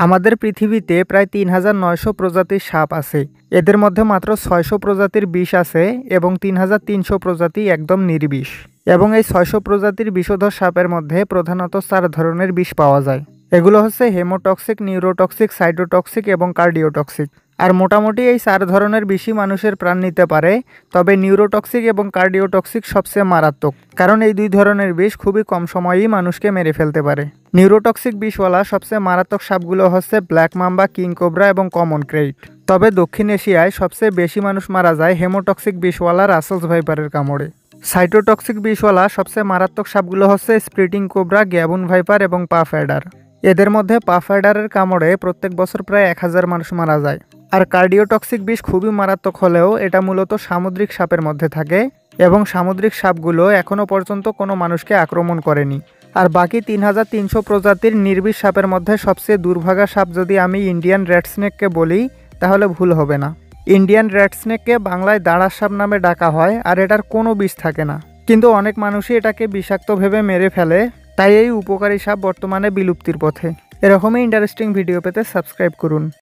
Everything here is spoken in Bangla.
আমাদের পৃথিবীতে প্রায় ৩৯০০ প্রজাতির সাপ আছে। এদের মধ্যে মাত্র ৬০০ প্রজাতির বিষ আছে এবং ৩৩০০ প্রজাতি একদম নির্বিষ। এবং এই ৬০০ প্রজাতির বিষধর সাপের মধ্যে প্রধানত ৪ ধরনের বিষ পাওয়া যায়। এগুলো হচ্ছে হেমোটক্সিক, নিউরোটক্সিক, সাইটোটক্সিক এবং কার্ডিওটক্সিক। আর মোটামুটি এই ৪ ধরনের বিষই মানুষের প্রাণ নিতে পারে। তবে নিউরোটক্সিক এবং কার্ডিওটক্সিক সবচেয়ে মারাত্মক, কারণ এই ২ ধরনের বিষ খুবই কম সময়েই মানুষকে মেরে ফেলতে পারে। নিউরোটক্সিক বিষওয়ালা সবচেয়ে মারাত্মক সাপগুলো হচ্ছে ব্ল্যাক মাম্বা, কিং কোবরা এবং কমন ক্রেইট। তবে দক্ষিণ এশিয়ায় সবচেয়ে বেশি মানুষ মারা যায় হেমোটক্সিক বিষওয়ালা রাসেলস ভাইপারের কামড়ে। সাইটোটক্সিক বিষওয়ালা সবচেয়ে মারাত্মক সাপগুলো হচ্ছে স্প্রিটিং কোবরা, গ্যাবুন ভাইপার এবং পাফ অ্যাডার। এদের মধ্যে পাফ অ্যাডারের কামড়ে প্রত্যেক বছর প্রায় ১০০০ মানুষ মারা যায়। আর কার্ডিওটক্সিক বিষ খুবই মারাত্মক হলেও এটা মূলত সামুদ্রিক সাপের মধ্যে থাকে এবং সামুদ্রিক সাপগুলো এখনও পর্যন্ত কোনো মানুষকে আক্রমণ করেনি। আর বাকি ৩৩০০ প্রজাতির নির্বিষ সাপের মধ্যে সবচেয়ে দুর্ভাগা সাপ যদি আমি ইন্ডিয়ান রেড স্নেককে বলি তাহলে ভুল হবে না। ইন্ডিয়ান রেড স্নেককে বাংলায় দাঁড়ার সাপ নামে ডাকা হয় আর এটার কোনো বিষ থাকে না, কিন্তু অনেক মানুষই এটাকে বিষাক্ত ভেবে মেরে ফেলে। তাই এই উপকারী সাপ বর্তমানে বিলুপ্তির পথে। এরকমই ইন্টারেস্টিং ভিডিও পেতে সাবস্ক্রাইব করুন।